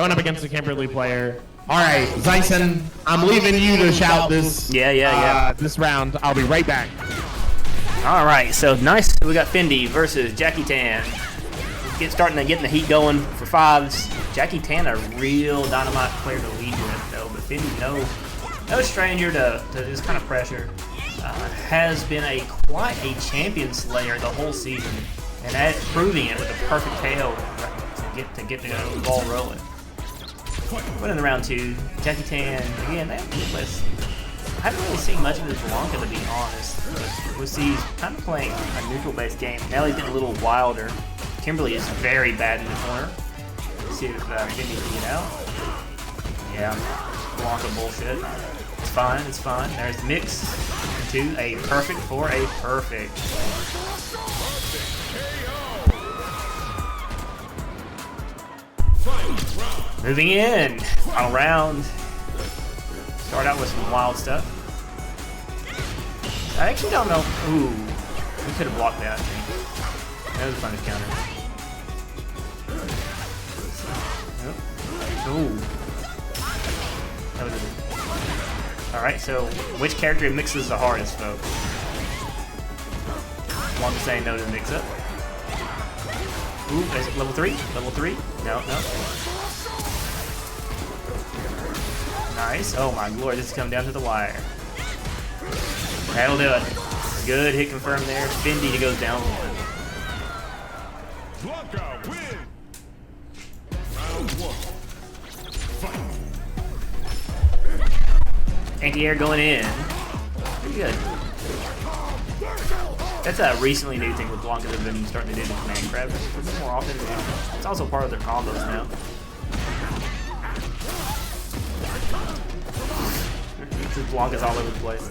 going up against the Kimberly player. All right, Bison, I'm leaving you to shout this. This round. I'll be right back. All right, so nice. We got Finndi versus Jackie Tan. Starting to get the heat going for fives. Jackie Tan, a real dynamite player to lead with, though. But Finndi, no stranger to this kind of pressure. Has been quite a champion slayer the whole season, and proving it with a perfect KO to get the ball rolling. Winning the round 2, Jackie Tan again. I haven't really seen much of his Blanka, to be honest. We'll see he's kind of playing a neutral-based game. Now he's getting a little wilder. Kimberly is very bad in the corner. Let's see if Finndi can get out. Yeah, Blanka bullshit. It's fine, it's fine. There's the mix. 2, a perfect for a perfect. Moving in. Final round. Start out with some wild stuff. I actually don't know. Ooh, we could have blocked that, I think. That was a punish counter. Ooh. That was it. Alright, so which character mixes the hardest, folks? Want to say no to the mix up. Ooh, is it level 3? Level 3? No. Nice. Oh my lord, this is coming down to the wire. That'll do it. Good hit confirmed there. Finndi goes down 1. Blanka win. Round 1. Fight. Anti-air going in. Pretty good. That's a recently new thing with Blanka they've been starting to do the command grab more often. It's also part of their combos now. Blanka's all over the place.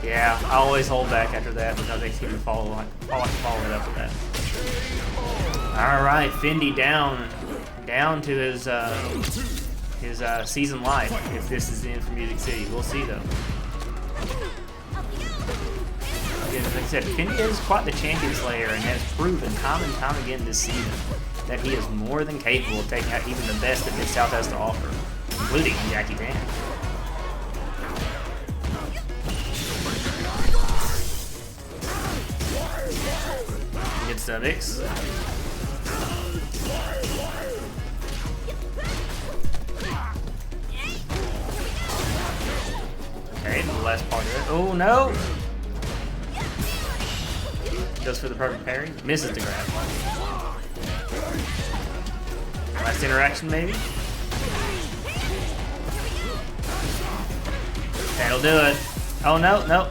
Yeah, I always hold back after that because they seem to follow it up with that. All right, Finndi down to his season life. If this is in for Music City, we'll see though. Again, like I said, Finndi is quite the champion slayer and has proven time and time again this season that he is more than capable of taking out even the best that Midsouth has to offer, including Jackie Tan. Gets the mix. Okay, the last part of it. Oh no! Goes for the perfect parry. Misses the grab. Last interaction, maybe? That'll do it. Oh no.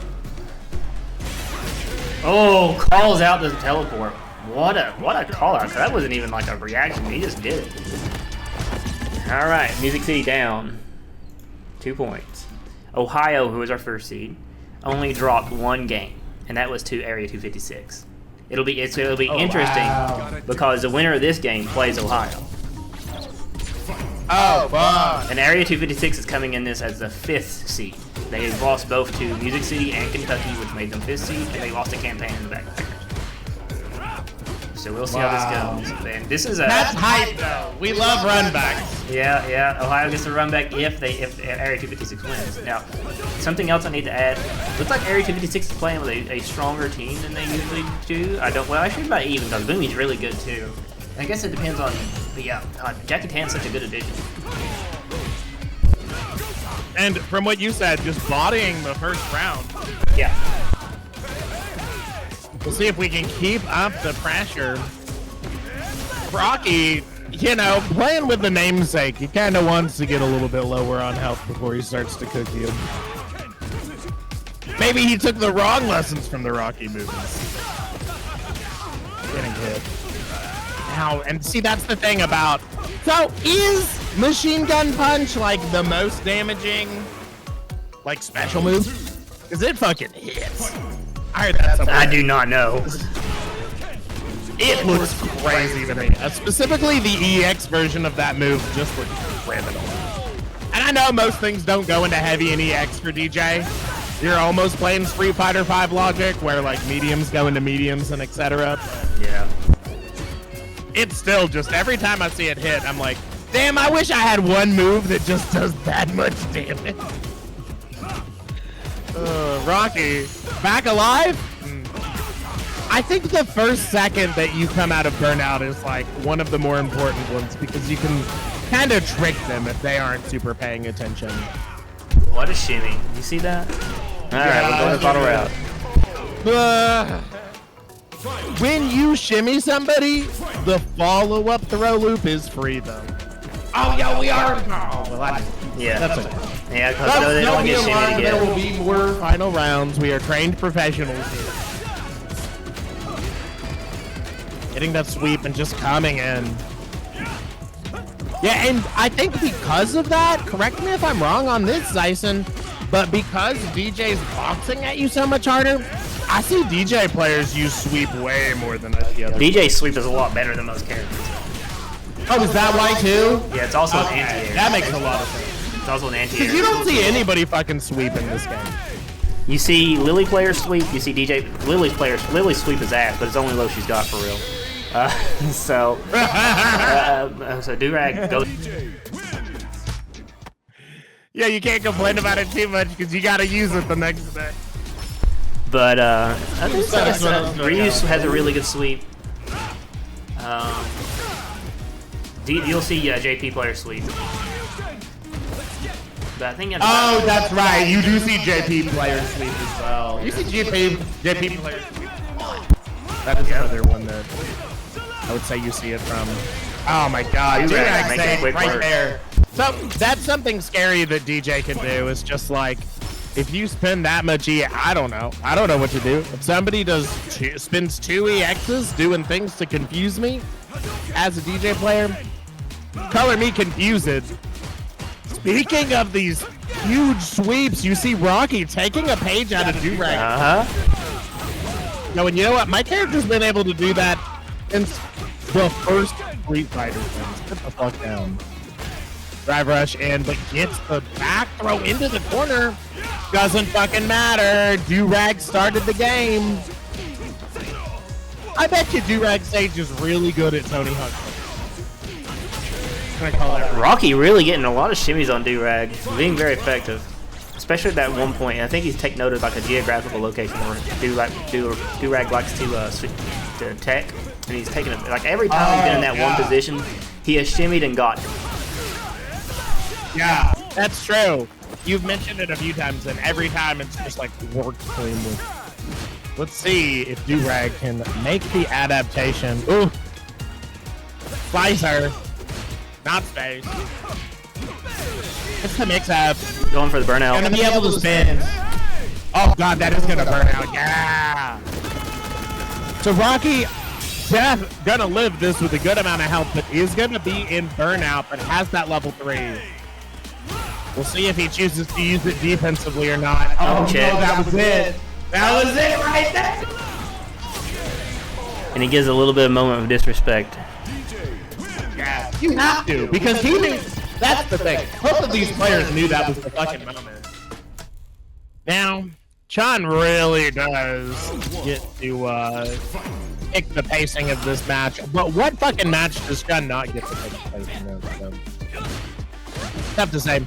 Oh, calls out the teleport. What a call out. That wasn't even like a reaction. He just did it. All right, Music City down 2 points. Ohio, who was our first seed, only dropped 1 game, and that was to Area 256. It'll be interesting because the winner of this game plays Ohio. Oh, fuck. And Area 256 is coming in this as the 5th seed. They lost both to Music City and Kentucky, which made them 5th seed, and they lost a campaign in the backpackers. So we'll see how this goes. And this is That's hype, though. We love runbacks. Yeah. Ohio gets a run back if Area 256 wins. Now, something else I need to add. Looks like Area 256 is playing with a stronger team than they usually do. I should about even because Boomy's really good too. I guess it depends on. But yeah, Jackie Tan's such a good addition. And from what you said, just bodying the first round. Yeah. We'll see if we can keep up the pressure. Rocky, playing with the namesake, he kind of wants to get a little bit lower on health before he starts to cook you. Maybe he took the wrong lessons from the Rocky movies. Getting hit. Now, and see, that's the thing about... So, is Machine Gun Punch, like, the most damaging, like, special move? Because it fucking hits. I do not know. It looks crazy to me. Specifically, the EX version of that move just looks criminal. And I know most things don't go into heavy and EX for DJ. You're almost playing Street Fighter 5 logic, where, like, mediums go into mediums and etc. Yeah. It's still just, every time I see it hit, I'm like, Damn, I wish I had one move that just does that much damage. Rocky, back alive? I think the first second that you come out of burnout is like one of the more important ones because you can kind of trick them if they aren't super paying attention. What a shimmy. You see that? Alright, we're going to bottle route. When you shimmy somebody, the follow-up throw loop is free though. Oh, yeah, we are. Oh, well, Yeah. that's okay. Yeah, because they don't get shimmied There again. will be more final rounds. We are trained professionals here. Getting that sweep and just coming in. Yeah, and I think because of that, correct me if I'm wrong on this, Bison, but because DJ's boxing at you so much harder, I see DJ players use sweep way more than I see others. DJ's sweep is a lot better than most characters. Oh, is that why too? Yeah, it's also an Okay, anti-air. that makes a lot of sense. It's also an anti-air. Because you don't see anybody fucking sweep in this game. You see Lily players sweep, you see DJ, Lily's sweep is ass, but it's the only low she's got for real. So Durag goes. Yeah, you can't complain about it too much because you gotta use it the next day. But I think Ryu has a really good sweep. You'll see JP player sweep. But I think Oh, that's right. You do see JP player sweep as well. You see JP player sweep. That is another one that I would say you see it from. Oh my God, DuragSage right there. So that's something scary that DJ can do. Is just like if you spend that much E, I don't know what to do. If somebody spends 2 EXs doing things to confuse me as a DJ player, color me confused. Speaking of these huge sweeps, you see Rocky taking a page out of Durag. No, and you know what? My character's been able to do that since the first Street Fighter things. Get the fuck down. Drive rush in, but gets the back throw into the corner. Doesn't fucking matter. Durag started the game. I bet you DuragSage is really good at Tony Hawk. Can I call that? Rocky really getting a lot of shimmies on Durag, being very effective. Especially at that one point. I think he's taken note of like a geographical location where Durag likes to tech, and he's taken it like every time he's been in that one position, he has shimmied and got him. Yeah, that's true. You've mentioned it a few times, and every time it's just like worked cleanly. Let's see if Durag can make the adaptation. Ooh, slicer, not space. It's the mix-up. Going for the burnout. Gonna be able to spin. Oh God, that is gonna burn out. Yeah. So Rocky, gonna live this with a good amount of health, but is gonna be in burnout, but has that level 3. We'll see if he chooses to use it defensively or not. Oh no, that was it. That was it right there. And he gives a little bit of moment of disrespect. Yeah, you have to, because he knew. That's the thing. Both of these players knew that was the fucking moment. Now, Chun really does get to pick the pacing of this match. But what fucking match does Chun not get to pick the pacing of? So. Tough to say.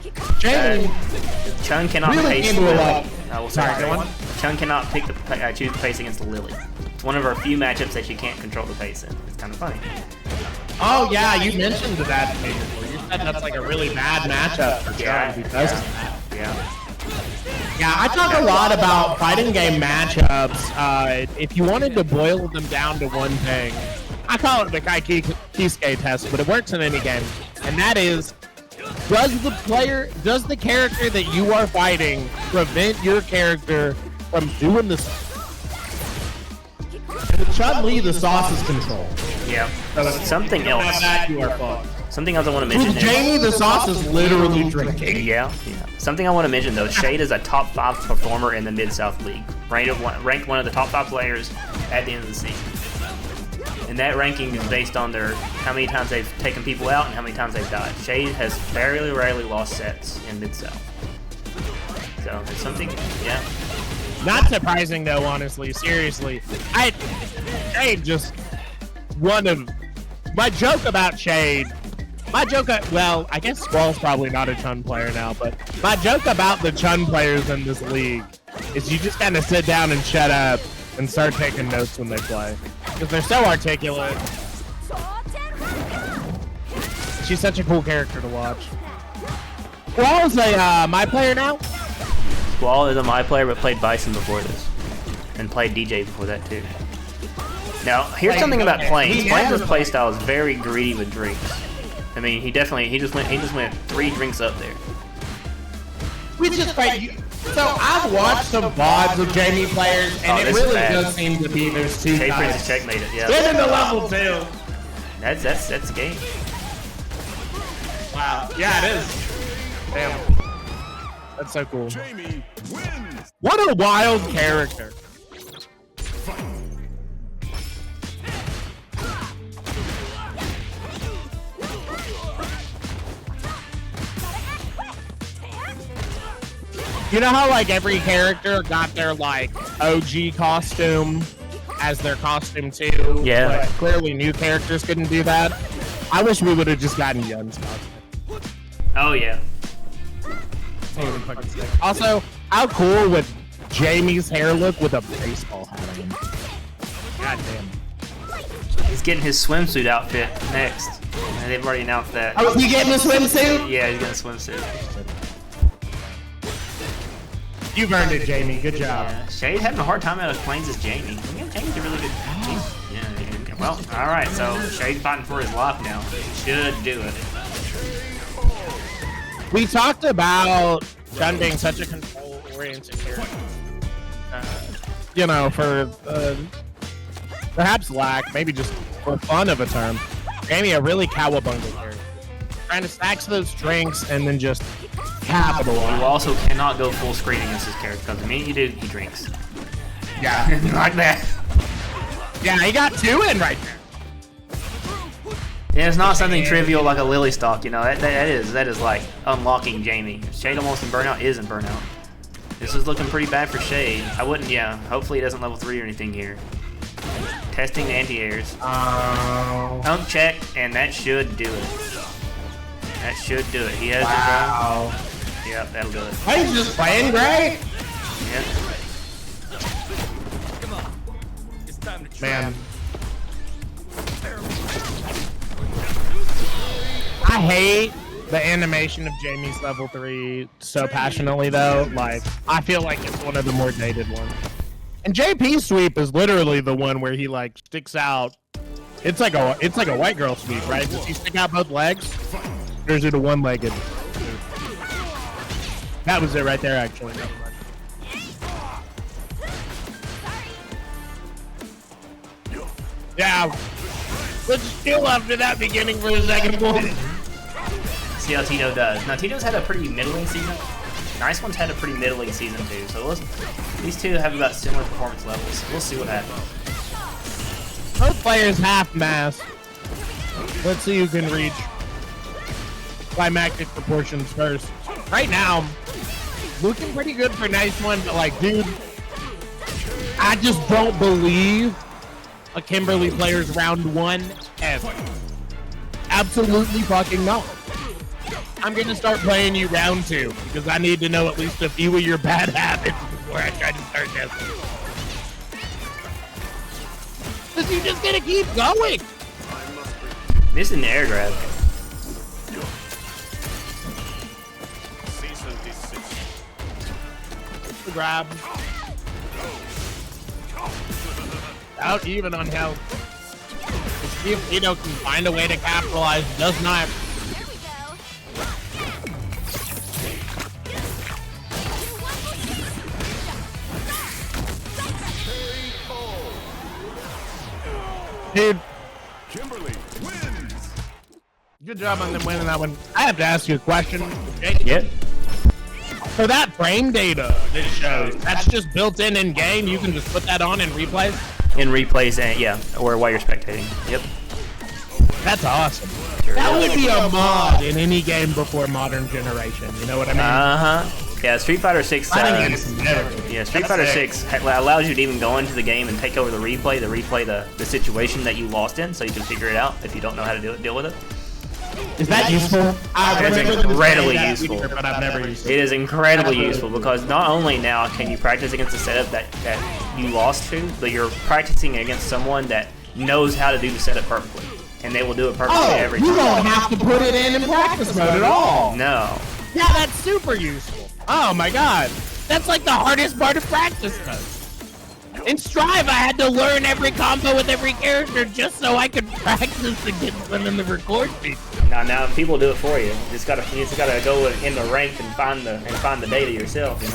Chun cannot really pace. Sorry, go on. Chun cannot pick the choose the pace against Lily. It's one of our few matchups that she can't control the pace in. It's kind of funny. Oh yeah, you mentioned that to me before. You said that's like a really bad matchup for Chun because of that. Yeah, I talk a lot about fighting game matchups. If you wanted to boil them down to one thing, I call it the Kisuke test, but it works in any game. And that is, does the character that you are fighting prevent your character from doing this? With Chun-Li, the sauce is control. Yeah. Something else. You are fucked. Something else I want to mention. With Jamie, the sauce is literally drinking. Yeah. Something I want to mention though, Shade is a top 5 performer in the Midsouth League. Ranked one of the top 5 players at the end of the season. And that ranking is based on how many times they've taken people out and how many times they've died. Shade has very rarely lost sets in Midsouth. So it's something, yeah. Not surprising though, honestly. Seriously, Shade just one of my joke about Shade My joke, well, I guess Squall's probably not a Chun player now, but my joke about the Chun players in this league is you just kind of sit down and shut up and start taking notes when they play. Because they're so articulate. She's such a cool character to watch. Squall's a my player now? Squall is a my player, but played Bison before this. And played Dee Jay before that, too. Now, here's something about Plains. Plains' playstyle is very greedy with drinks. I mean, he just went 3 drinks up there. We just fight. So I've watched some VODs of Jamie players, and it really does seem to be there's 2 ShadePrince types. has checkmated it, yeah. Get into level 2. That's the game. Wow. Yeah, it is. Damn. That's so cool. Jamie wins. What a wild character. You know how like every character got their like OG costume as their costume too? Yeah. But clearly new characters couldn't do that. I wish we would have just gotten Yun's costume. Oh, yeah. Also, how cool would Jamie's hair look with a baseball hat on? God damn. He's getting his swimsuit outfit next. And they've already announced that. Oh, is he getting a swimsuit? Yeah, he's getting a swimsuit. You've earned it, Jamie. Good job. Yeah. Shade having a hard time out of Plains as Jamie. Jamie's a really good team. Yeah. Well, alright, so Shade's fighting for his life now. Should do it. We talked about Chun being such a control-oriented character. You know, for perhaps lack, maybe just for fun of a term. Jamie, a really cowabunga character. Trying to stack those drinks and then just capitalize. You also cannot go full screen against this character because the minute you do, he drinks. Yeah. Like that. Yeah, he got 2 in right there. Yeah, it's not something trivial like a Lily Stock, you know. That is like unlocking Jamie. Shade almost in Burnout isn't Burnout. This is looking pretty bad for Shade. I wouldn't, yeah. Hopefully he doesn't level 3 or anything here. Testing the anti-airs. Pump check, and that should do it. That should do it. He has his own. Yep, that'll do it. He's just playing great. Yep. Man. I hate the animation of Jamie's level 3 so passionately though. Like, I feel like it's one of the more dated ones. And JP's sweep is literally the one where he like sticks out. It's like a white girl sweep, right? Does he stick out both legs? Or is it a one-legged? That was it right there, actually. Yeah. Let's chill after that beginning for a second one. See how Tito does. Now, Tito's had a pretty middling season. Nice One's had a pretty middling season, too. So these two have about similar performance levels. We'll see what happens. Both players half mass. Let's see who can reach climactic proportions first. Right now, looking pretty good for Nice One, but like, dude, I just don't believe a Kimberly player's round 1 ever. Absolutely fucking not. I'm gonna start playing you round 2 because I need to know at least a few of your bad habits before I try to start this. Because you're just gonna keep going. Missing the air grab. The grab. Out even on health. See if Tito can find a way to capitalize. Does not. Dude, Kimberly wins. good job on them winning that one. I have to ask you a question. Yep. For that frame data that it shows, that's just built in game. You can just put that on and replay. In replays, and yeah, or while you're spectating. Yep. That's awesome. Sure That is. would be a mod in any game before modern generation. You know what I mean? Yeah, Street Fighter 6. I think it's never. Yeah, Street Fighter 6 allows you to even go into the game and take over the replay the situation that you lost in, so you can figure it out if you don't know how to deal with it. Is that useful? It's incredibly useful. But I've never used It is incredibly useful because not only now can you practice against a setup that you lost to, but you're practicing against someone that knows how to do the setup perfectly. And they will do it perfectly every time. You don't have to put it in practice mode at all. No. Yeah, that's super useful. Oh my god. That's like the hardest part of practice mode. In Strive, I had to learn every combo with every character just so I could practice against them in the record feature. Now people do it for you. You just gotta go in the rank and find the data yourself, you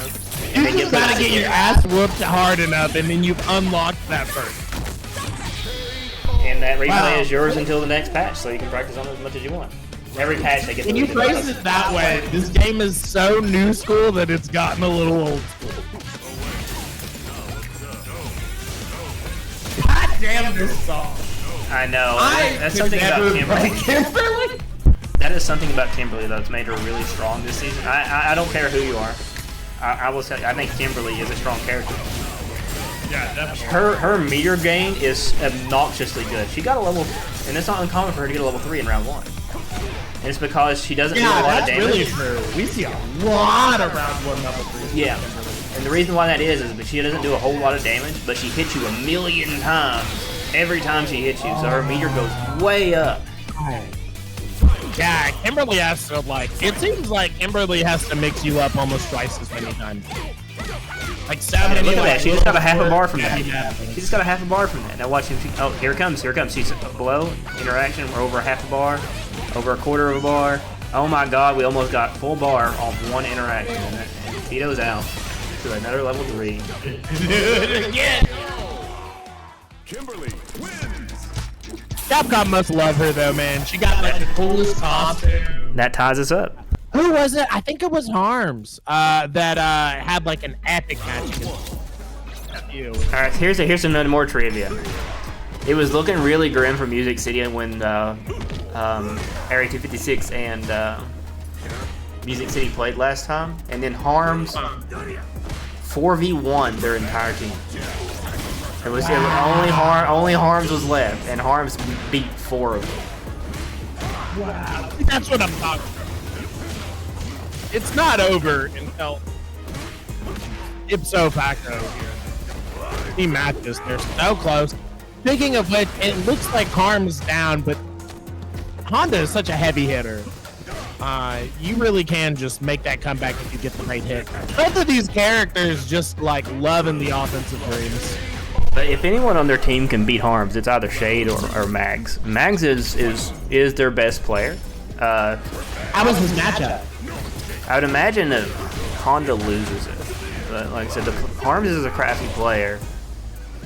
know. You just gotta get your ass whooped hard enough, and then you've unlocked that first. And that replay is yours until the next patch, so you can practice on it as much as you want. Every patch they get. When you phrase it that way, this game is so new school that it's gotten a little old school. God damn this song! I know. That's something about Kimberly. That is something about Kimberly that's made her really strong this season. I don't care who you are. I will say I think Kimberly is a strong character. Yeah, definitely. Her meter gain is obnoxiously good. She got a level, and it's not uncommon for her to get a level 3 in round 1. And it's because she doesn't do a lot of damage. Really true. We see a lot of round 1 level 3. Yeah. And the reason why that is that she doesn't do a whole lot of damage, but she hits you 1,000,000 times every time she hits you, so her meter goes way up. Yeah, Kimberly has to, like, it seems like Kimberly has to mix you up almost twice as many times. Like 7. Look at that, she just got a half a bar from that. She just got a half a bar from that. Now watch him. Oh, here it comes. She's below interaction. We're over a half a bar, over a quarter of a bar. Oh my god, we almost got full bar off one interaction. And Tito's out to another level 3. Again. Kimberly wins. Capcom must love her though, man. She got like the coolest costume. That ties us up. Who was it? I think it was Harms that had like an epic match against you. All right, here's another more trivia. It was looking really grim for Music City when Area 256 and Music City played last time, and then Harms 4v1 their entire team. It was only Harms was left, and Harms beat 4 of them. Wow, that's what I'm talking about. It's not over until ipso facto here. He matches. They're so close. Speaking of which, it looks like Harm's down, but Honda is such a heavy hitter. You really can just make that comeback if you get the right hit. Both of these characters just like loving the offensive dreams. But if anyone on their team can beat Harms, it's either Shade or Mags. Mags is their best player. How was his matchup? I would imagine that Honda loses it. But like I said, Harms is a crafty player.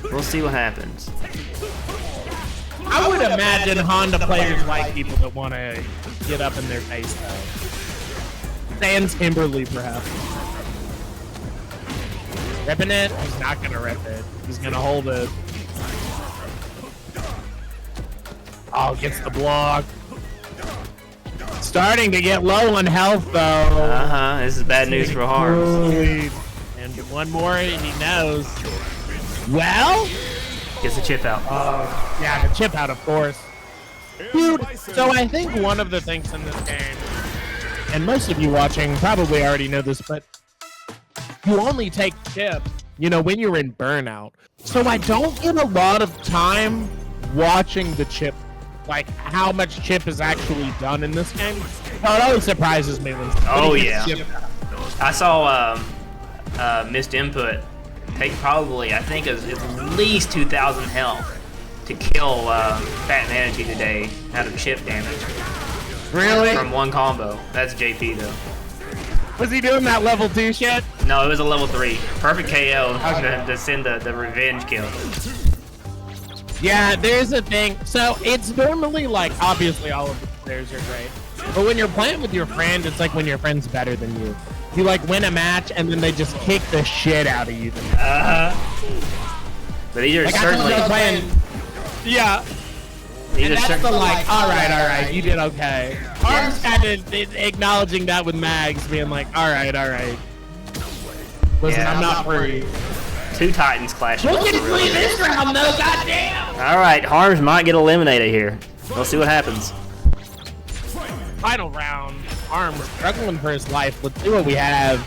We'll see what happens. I would imagine Honda players like people that want to get up in their face, though. Sans Kimberly, perhaps. Ripping it? He's not going to rip it. He's going to hold it. Oh, gets the block. Starting to get low on health, though. This is bad news for Harms. And one more, and he knows. Well? Gets the chip out. Yeah, the chip out, of course. Dude, so I think one of the things in this game, and most of you watching probably already know this, but you only take chip, you know, when you're in burnout. So I don't get a lot of time watching the chip, like how much chip is actually done in this game. So it always surprises me when somebody gets chip out. I saw missed input take probably, I think, at least 2,000 health to kill Fat Manatee today out of chip damage. Really? From one combo. That's JP though. Was he doing that level 2 shit? No, it was a level 3. Perfect KO to send the revenge kill. Yeah, there's a thing. So it's normally like, obviously all of the players are great. But when you're playing with your friend, it's like when your friend's better than you. You like win a match and then they just kick the shit out of you. But these are like, certainly playing. Yeah. And that's the like, all right, you did okay. Arm's kind of acknowledging that with Mags, being like, all right. Listen, I'm not free. 2 Titans clashing. We'll get it free this round, though, goddamn. All right, Harms might get eliminated here. We'll see what happens. Final round. Arms struggling for his life. Let's see what we have.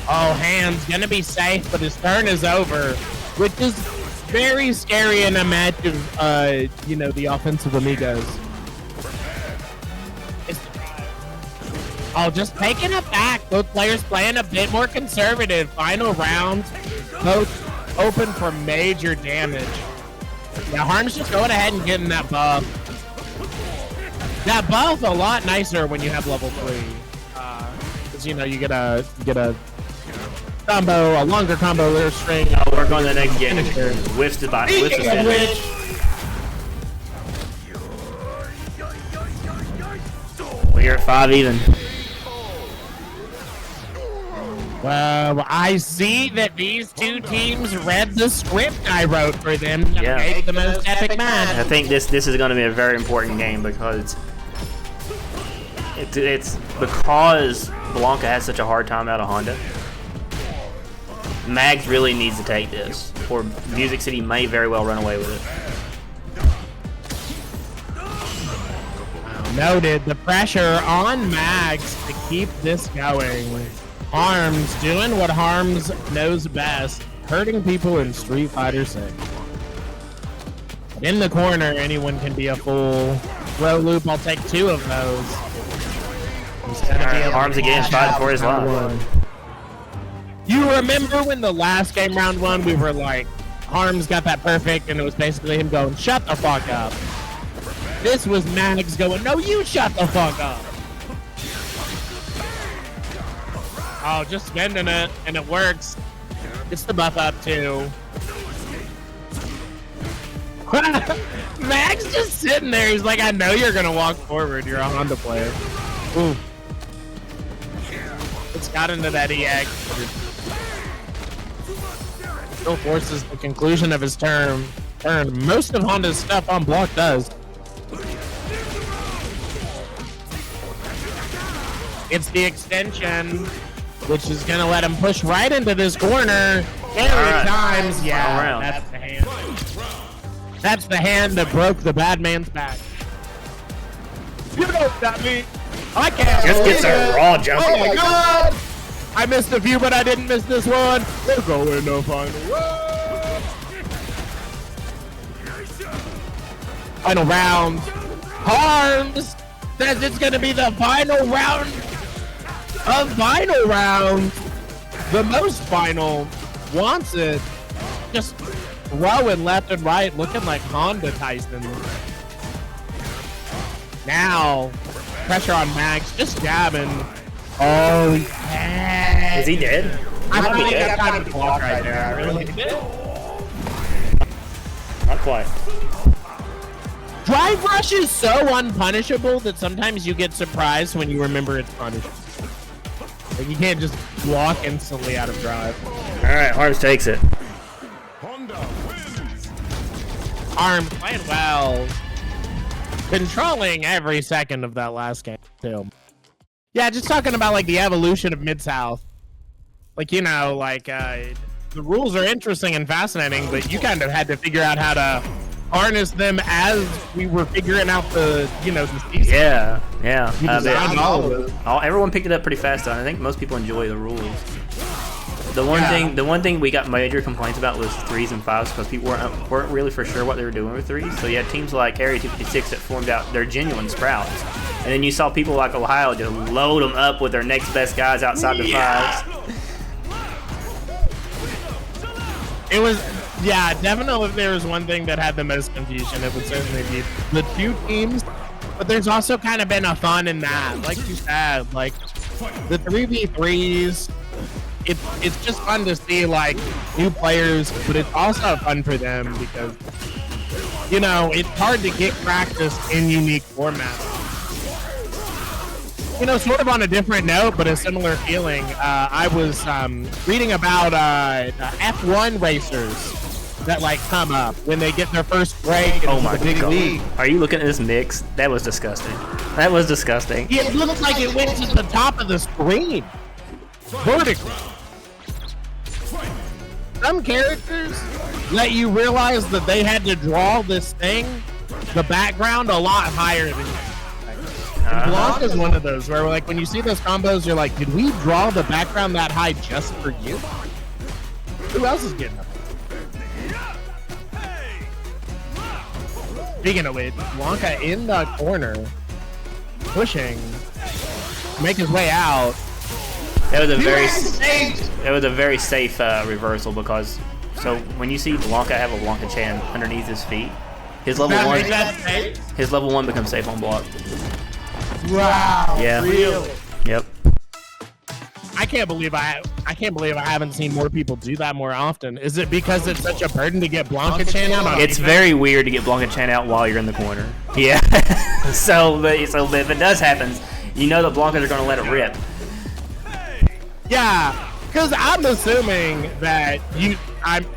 Oh, Hands gonna be safe, but his turn is over, which is very scary in a match of, you know, the offensive amigos. Oh, just taking it back. Both players playing a bit more conservative. Final round. Both open for major damage. Yeah, Harm's just going ahead and getting that buff. That buff a lot nicer when you have level 3. Because, you know, you get a combo, a longer combo layer string. Oh, we're going to the next game. Whiffs the bot. Whiffs the finish. We're at 5 even. Well, I see that these two teams read the script I wrote for them to make the most epic match. I think this is going to be a very important game because it's because Blanka has such a hard time out of Honda. Mags really needs to take this, or Music City may very well run away with it. Noted. The pressure on Mags to keep this going. Arms doing what Harms knows best, hurting people in Street Fighter 6. In the corner, anyone can be a fool. Throw loop, I'll take 2 of those. Arms again, fighting for his life. You remember when the last game, round 1, we were like, Harms got that perfect, and it was basically him going, shut the fuck up. This was Mags going, no, you shut the fuck up. Oh, just spending it, and it works. It's the buff up, too. Max just sitting there. He's like, I know you're going to walk forward. You're a Honda player. Ooh. It's got into that EX. Still forces the conclusion of his turn. Most of Honda's stuff on block does. It's the extension, which is going to let him push right into this corner. Times. Yeah, that's the hand. That's the hand that broke the bad man's back. You know what that means. I can't. Just gets a raw jump. Oh my god! I missed a few, but I didn't miss this one. We're going to final round. Final round. Harms says it's going to be the final round. A final round. The most final wants it. Just throwing left and right, looking like Honda Tyson. Now, pressure on Max, just jabbing. Oh, yeah. Is he dead? I thought he got time to block right there. I really did. Not quite. Drive rush is so unpunishable that sometimes you get surprised when you remember it's punishable. Like, you can't just walk instantly out of drive. All right, Arms takes it. Arms playing well. Controlling every second of that last game, too. Yeah, just talking about, like, the evolution of Midsouth. Like, you know, like, the rules are interesting and fascinating, but you kind of had to figure out how to harness them as we were figuring out the, you know, the season. Yeah. Everyone picked it up pretty fast, though. I think most people enjoy the rules. The one thing we got major complaints about was 3s and 5s because people weren't really for sure what they were doing with 3s. So you had teams like Area 256 that formed out their genuine sprouts, and then you saw people like Ohio just load them up with their next best guys outside the 5s. It was, yeah, definitely. If there was one thing that had the most confusion, it would certainly be the 2 teams. But there's also kind of been a fun in that, like you said, like the 3v3s. It's just fun to see, like, new players, but it's also fun for them because, you know, it's hard to get practice in unique formats. You know, sort of on a different note, but a similar feeling. I was reading about F1 racers that, like, come up when they get their first break. Oh my big god! league. Are you looking at this mix? That was disgusting. That was disgusting. Yeah, it looks like it went to the top of the screen, vertically. Some characters let you realize that they had to draw this thing, the background, a lot higher than you. And Blanka's one of those where, like, when you see those combos, you're like, did we draw the background that high just for you? Who else is getting up? Speaking of which, Blanka in the corner, pushing, make his way out. That was a very safe reversal because when you see Blanka have a Blanka Chan underneath his feet, his level one becomes safe on block. Wow. Yeah. Really? Yep. I can't believe I haven't seen more people do that more often. Is it because it's such a burden to get Blanka Chan out? It's very weird to get Blanka Chan out while you're in the corner. Yeah. so if it does happen, you know the Blankas are going to let it rip. Yeah, because I'm assuming that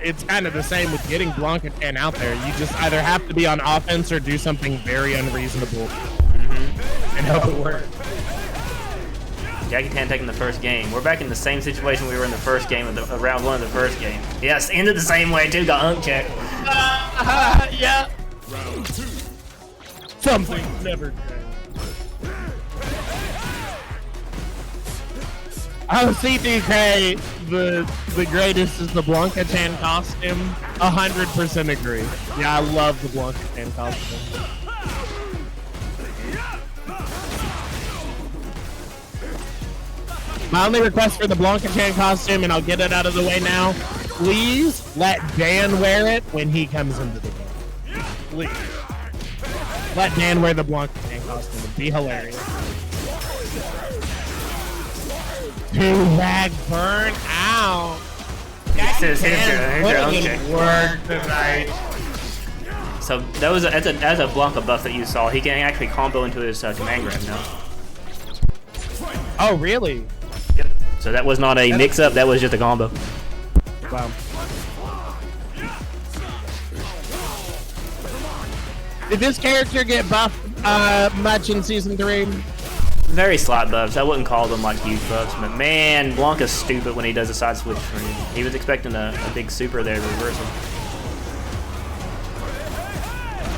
it's kind of the same with getting Blanka Chan out there. You just either have to be on offense or do something very unreasonable and hope it works. Jackie Tan taking the first game. We're back in the same situation we were in the first game of round one of the first game. Yes, ended the same way too. Got unk checked. Yeah. Round 2. Something never changed. Oh, CDK, the greatest is the Blanka Chan costume. 100% agree. Yeah, I love the Blanka Chan costume. My only request for the Blanka Chan costume, and I'll get it out of the way now, please let Dan wear it when he comes into the game. Please. Let Dan wear the Blanka Chan costume. It'd be hilarious. Durag burn out. Here's your unk check. Work tonight. So that's a Blanka buff that you saw. He can actually combo into his command grab now. Oh, really? Yep. So that was not a mix-up. That was just a combo. Wow. Did this character get buffed much in Season 3? Very slight buffs. I wouldn't call them like huge buffs, but man, Blanka's stupid when he does a side switch for him. He was expecting a big super there to reverse him.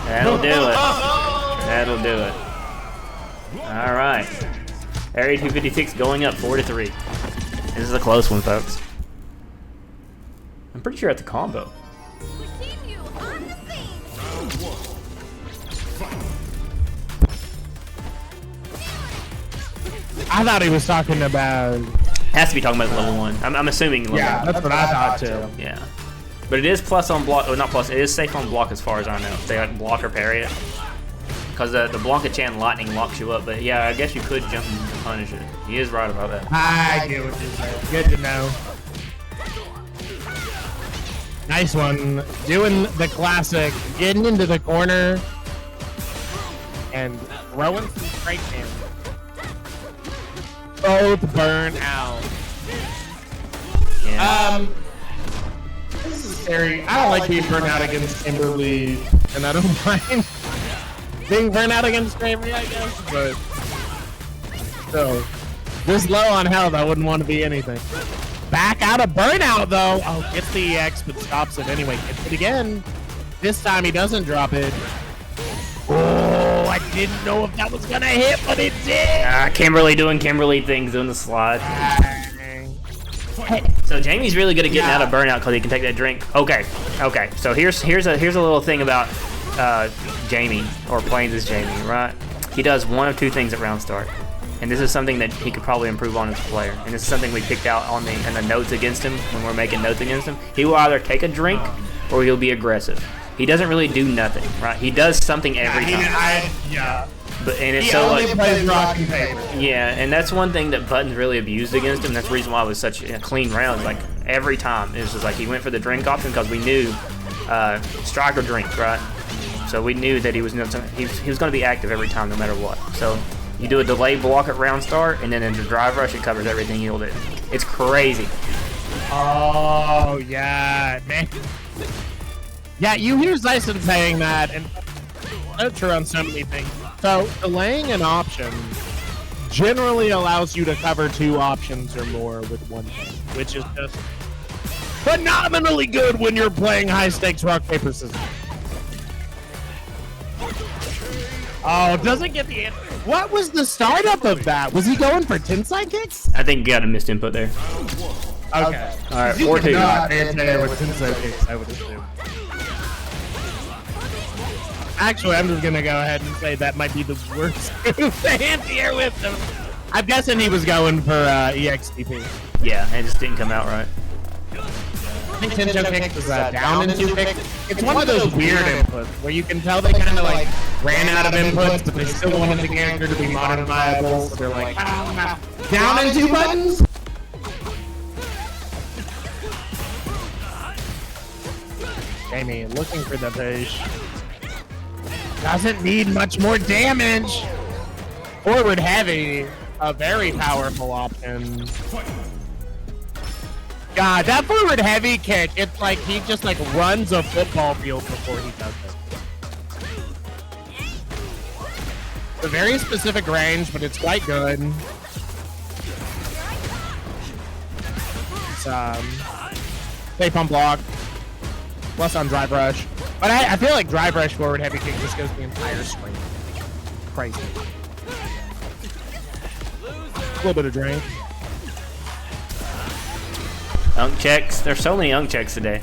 That'll do it. That'll do it. All right. Area 256 going up 4-3. This is a close one, folks. I'm pretty sure at the combo. I thought he was talking about... Has to be talking about level 1. I'm assuming level 1. Yeah, that's what I thought too. Yeah. But it is plus on block, or not plus, it is safe on block as far as I know. They like block or parry it. Because the Blanka Chan lightning locks you up, but yeah, I guess you could jump and punish it. He is right about that. I get what you're saying. Good to know. Nice one. Doing the classic, getting into the corner and throwing some straight hands. Both burn out. Yeah. This is scary. I don't like being burnt out against Kimberly, and I don't mind being burnt out against Gravy, I guess, but so this low on health, I wouldn't want to be anything. Back out of burnout though. Oh, gets the EX, but stops it anyway. Gets it again. This time he doesn't drop it. Oh, I didn't know if that was gonna hit, but it did. Kimberly doing Kimberly things, doing the slide. So Jamie's really good at getting out of burnout because he can take that drink. Okay. So here's a little thing about Jamie, or Plains as Jamie, right? He does one of two things at round start, and this is something that he could probably improve on as a player. And this is something we picked out on in the notes against him when we're making notes against him. He will either take a drink or he'll be aggressive. He doesn't really do nothing, right? He does something every time. But and it's he so only like plays rock and paper. yeah, and that's one thing that Button's really abused against him. That's the reason why it was such a clean round. Like every time, it was just like he went for the drink option because we knew strike or drink, right? So we knew that he was going to be active every time, no matter what. So you do a delayed block at round start, and then in the drive rush, it covers everything he'll do. It's crazy. Oh yeah, man. Yeah, you hear Bison saying that, and that's true on so many things. So delaying an option generally allows you to cover two options or more with one thing, which is just phenomenally good when you're playing high stakes rock paper scissors. Oh, doesn't get the answer. What was the startup of that? Was he going for 10 sidekicks? I think you got a missed input there. Okay. All right, You 4-2. cannot anti-air with 10 sidekicks, I would assume. Actually, I'm just gonna go ahead and say that might be the worst move to anti-air with him. I'm guessing he was going for EXTP. Yeah, it just didn't come out right. I think Tenjo kick is down and 2 kick. It's one of those weird inputs where you can tell they kind of like ran out of inputs, but they still wanted the character to be modern viable. So they're like, down and 2 buttons? Jamie looking for the push. Doesn't need much more damage. Forward heavy, a very powerful option. God, that forward heavy kick, it's like he just like runs a football field before he does it. It's a very specific range, but it's quite good. It's safe on block, plus on drive rush. But I feel like drive rush forward heavy kick just goes the entire screen. Crazy. A little bit of drink. Unk checks. There's so many unk checks today.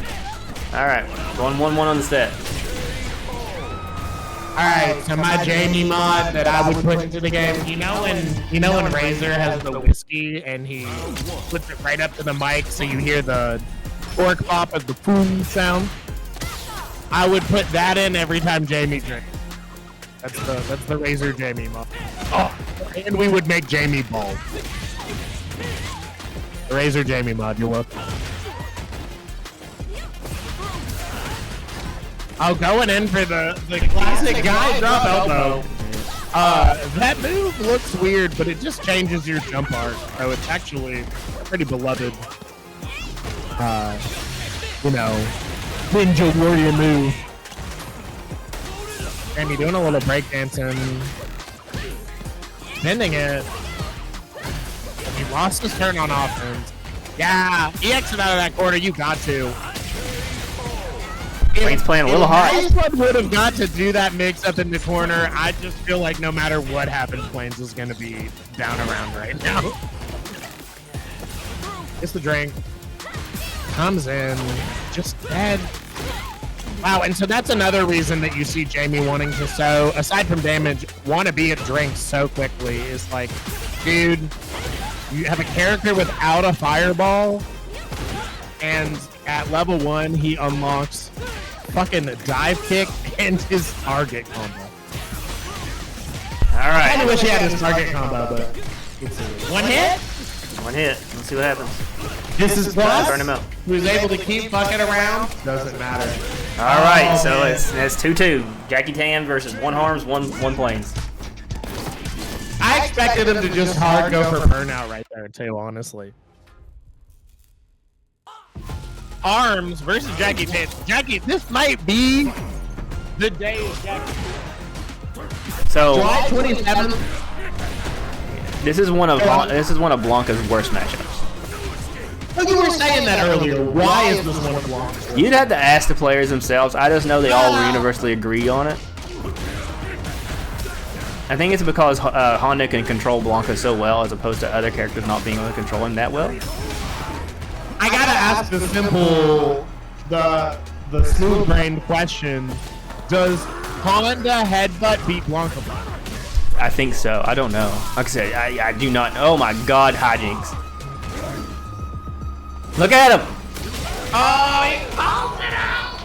All right, going 1-1 on the set. Alright, so my Jamie mod that I would put into the game, you know when Razor has the whiskey and he puts it right up to the mic so you hear the fork pop of the boom sound? I would put that in every time Jamie drinks. That's the Razor Jamie mod. Oh, and we would make Jamie bald. The Razor Jamie mod, you're welcome. Oh, going in for the classic guy drop elbow. That move looks weird, but it just changes your jump arc. So it's actually a pretty beloved, Ninja Warrior move. Jamie doing a little breakdancing. Bending it. He lost his turn on offense. Yeah, he exited out of that corner. You got to. Plane's playing a little hard. Planes would have got to do that mix up in the corner. I just feel like no matter what happens, Planes is going to be down around right now. It's the drink. Comes in. Just dead. Wow, and so that's another reason that you see Jamie wanting to so, aside from damage, want to be at drink so quickly is like, dude, you have a character without a fireball, and at level 1, he unlocks fucking dive kick and his target combo. All right. I kinda wish he had his target combo, but one hit? One hit. Let's see what happens. This is Plus, Turn him out. who's able to keep fucking around. Doesn't matter. All right, Oh, so man. it's 2-2. Jackie Tan versus one Harms, one Planes. I expected him to just hard go for burnout right there too, honestly. Arms versus Jackie Tan. Jackie, this might be the day of Jackie. So July 27th. this is one of Blanka's worst matchups. Well, you were saying that earlier. Why is this one of Blanka's? You'd have to ask the players themselves. I just know they all universally agree on it. I think it's because Honda can control Blanka so well as opposed to other characters not being able to control him that well. I gotta ask the simple, the smooth-brained question: does Honda headbutt beat Blanka? I think so. I don't know. Like I said, I do not. Oh my God, hijinks! Look at him. Oh, he calls it out!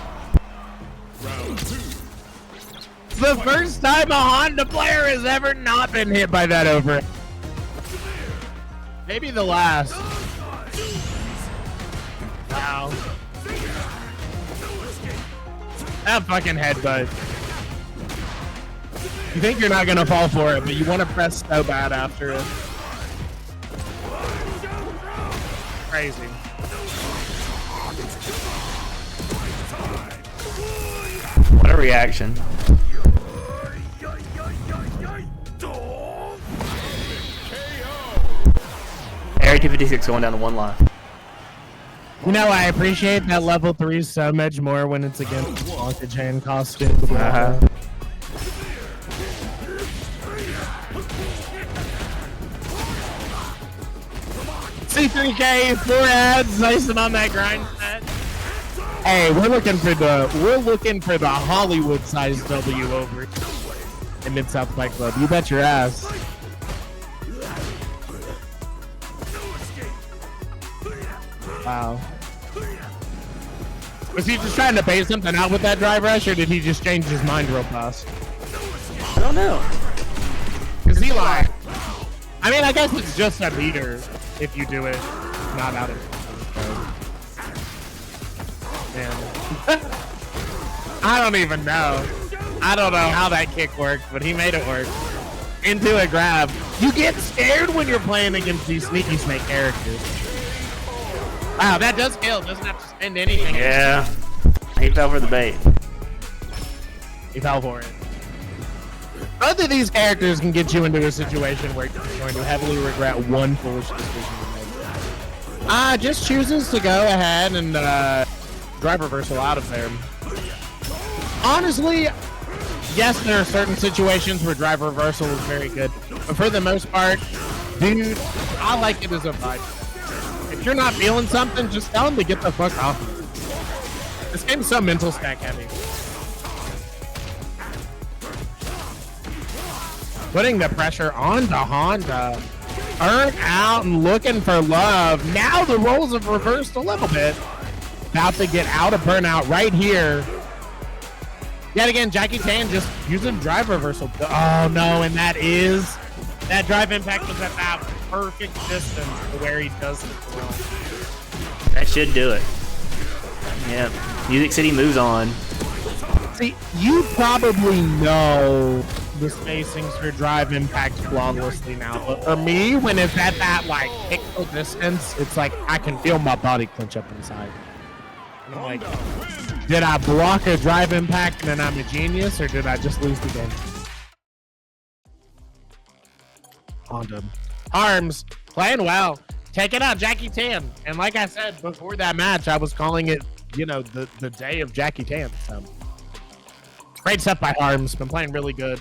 The first time a Honda player has ever not been hit by that over. Maybe the last. Wow. That fucking headbutt. You think you're not gonna fall for it, but you want to press so bad after it. Crazy. What a reaction! Area 256 going down to 1 life. You know, I appreciate that level 3 so much more when it's against the Blanka Chain costume. C3K, 4 ads, nice and on that grind set. Hey, we're looking for the Hollywood-sized W over in Mid-South Fight Club. You bet your ass. Wow. Was he just trying to bait something out with that drive rush, or did he just change his mind real fast? I don't know. Because he like, I mean, I guess it's just a meter if you do it not out of. Man. I don't even know. I don't know how that kick worked, but he made it work. Into a grab. You get scared when you're playing against these sneaky snake characters. Wow, that does kill. Doesn't have to spend anything. Yeah. He fell for the bait. He fell for it. Both of these characters can get you into a situation where you're going to heavily regret one foolish decision you make. Just chooses to go ahead and drive reversal out of there. Honestly, yes, there are certain situations where drive reversal is very good, but for the most part, dude, I like it as a vibe. If you're not feeling something, just tell him to get the fuck off of it. This game's so mental stack heavy. Putting the pressure onto Honda. Earn out and looking for love. Now the roles have reversed a little bit. About to get out of burnout right here. Yet again, Jackie Tan just using drive reversal. Oh no, and that drive impact was at that perfect distance to where he does it well. That should do it. Yeah, Music City moves on. See, you probably know the spacings for drive impact flawlessly now, but for me, when it's at that like pixel distance, it's like I can feel my body clench up inside. And I'm like, did I block a drive impact and then I'm a genius, or did I just lose the game? Honda. Arms, playing well. Taking out Jackie Tan. And like I said, before that match, I was calling it, you know, the day of Jackie Tan. So. Great set by Arms. Been playing really good.